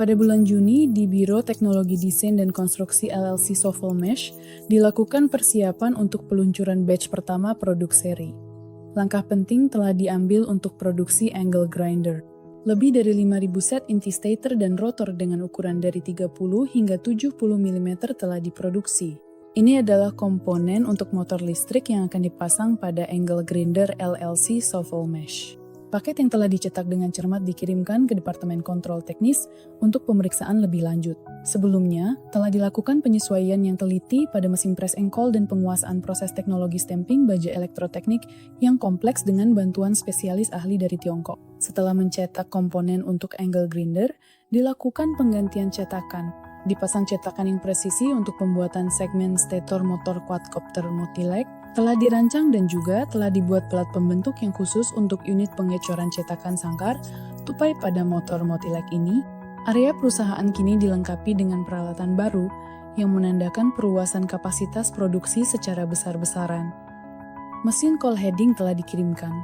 Pada bulan Juni, di Biro Teknologi Desain dan Konstruksi LLC Sovelmesh, dilakukan persiapan untuk peluncuran batch pertama produk seri. Langkah penting telah diambil untuk produksi angle grinder. Lebih dari 5.000 set inti stator dan rotor dengan ukuran dari 30 hingga 70 mm telah diproduksi. Ini adalah komponen untuk motor listrik yang akan dipasang pada angle grinder LLC Sovelmesh. Paket yang telah dicetak dengan cermat dikirimkan ke Departemen Kontrol Teknis untuk pemeriksaan lebih lanjut. Sebelumnya, telah dilakukan penyesuaian yang teliti pada mesin press engkol dan penguasaan proses teknologi stamping baja elektroteknik yang kompleks dengan bantuan spesialis ahli dari Tiongkok. Setelah mencetak komponen untuk angle grinder, dilakukan penggantian cetakan. Dipasang cetakan yang presisi untuk pembuatan segmen stator motor quadcopter Motilec, telah dirancang dan juga telah dibuat pelat pembentuk yang khusus untuk unit pengecoran cetakan sangkar tupai pada motor Motilec ini. Area perusahaan kini dilengkapi dengan peralatan baru yang menandakan perluasan kapasitas produksi secara besar-besaran. Mesin coil heading telah dikirimkan.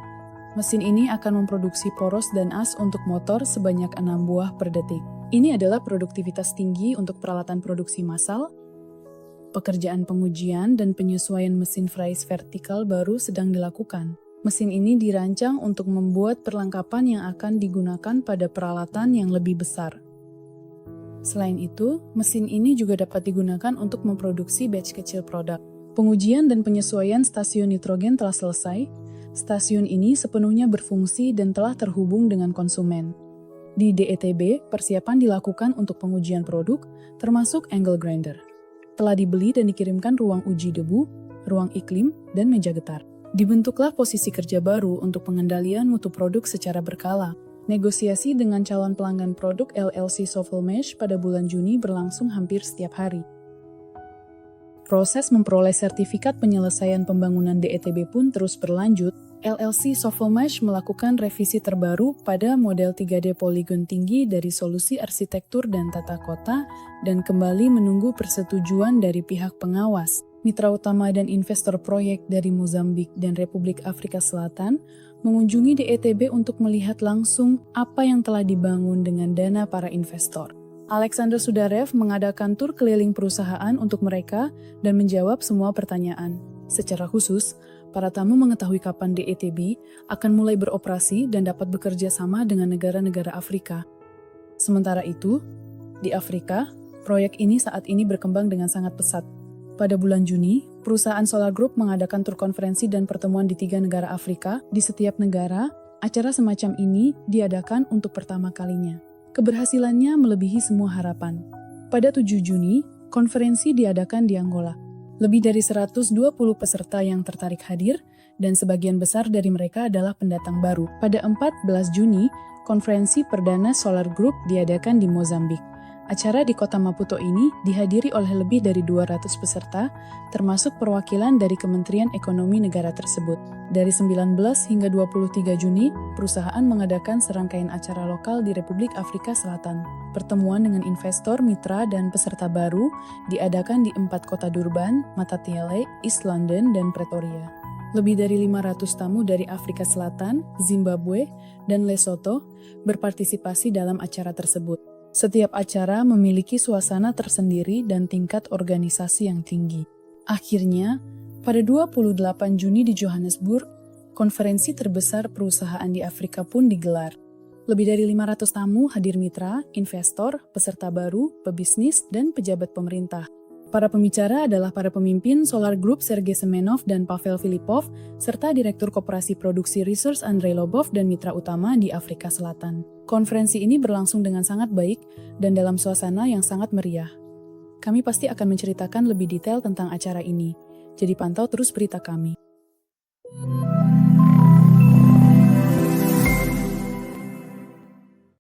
Mesin ini akan memproduksi poros dan as untuk motor sebanyak 6 buah per detik. Ini adalah produktivitas tinggi untuk peralatan produksi massal. Pekerjaan pengujian dan penyesuaian mesin Fries vertikal baru sedang dilakukan. Mesin ini dirancang untuk membuat perlengkapan yang akan digunakan pada peralatan yang lebih besar. Selain itu, mesin ini juga dapat digunakan untuk memproduksi batch kecil produk. Pengujian dan penyesuaian stasiun nitrogen telah selesai. Stasiun ini sepenuhnya berfungsi dan telah terhubung dengan konsumen. Di DETB, persiapan dilakukan untuk pengujian produk, termasuk angle grinder. Telah dibeli dan dikirimkan ruang uji debu, ruang iklim, dan meja getar. Dibentuklah posisi kerja baru untuk pengendalian mutu produk secara berkala. Negosiasi dengan calon pelanggan produk LLC Sovelmesh pada bulan Juni berlangsung hampir setiap hari. Proses memperoleh sertifikat penyelesaian pembangunan DETB pun terus berlanjut. LLC Sovelmesh melakukan revisi terbaru pada model 3D poligon tinggi dari solusi arsitektur dan tata kota dan kembali menunggu persetujuan dari pihak pengawas. Mitra utama dan investor proyek dari Mozambik dan Republik Afrika Selatan mengunjungi DETB untuk melihat langsung apa yang telah dibangun dengan dana para investor. Alexander Sudarev mengadakan tur keliling perusahaan untuk mereka dan menjawab semua pertanyaan. Secara khusus, para tamu mengetahui kapan DETB akan mulai beroperasi dan dapat bekerja sama dengan negara-negara Afrika. Sementara itu, di Afrika, proyek ini saat ini berkembang dengan sangat pesat. Pada bulan Juni, perusahaan Solar Group mengadakan tur konferensi dan pertemuan di 3 negara Afrika. Di setiap negara, acara semacam ini diadakan untuk pertama kalinya. Keberhasilannya melebihi semua harapan. Pada 7 Juni, konferensi diadakan di Angola. Lebih dari 120 peserta yang tertarik hadir, dan sebagian besar dari mereka adalah pendatang baru. Pada 14 Juni, konferensi perdana Solar Group diadakan di Mozambik. Acara di kota Maputo ini dihadiri oleh lebih dari 200 peserta, termasuk perwakilan dari Kementerian Ekonomi negara tersebut. Dari 19 hingga 23 Juni, perusahaan mengadakan serangkaian acara lokal di Republik Afrika Selatan. Pertemuan dengan investor, mitra, dan peserta baru diadakan di 4 kota Durban, Matatiele, East London, dan Pretoria. Lebih dari 500 tamu dari Afrika Selatan, Zimbabwe, dan Lesotho berpartisipasi dalam acara tersebut. Setiap acara memiliki suasana tersendiri dan tingkat organisasi yang tinggi. Akhirnya, pada 28 Juni di Johannesburg, konferensi terbesar perusahaan di Afrika pun digelar. Lebih dari 500 tamu hadir mitra, investor, peserta baru, pebisnis, dan pejabat pemerintah. Para pembicara adalah para pemimpin Solar Group Sergei Semenov dan Pavel Filipov, serta Direktur Koperasi Produksi Research Andrei Lobov dan mitra utama di Afrika Selatan. Konferensi ini berlangsung dengan sangat baik dan dalam suasana yang sangat meriah. Kami pasti akan menceritakan lebih detail tentang acara ini, jadi pantau terus berita kami.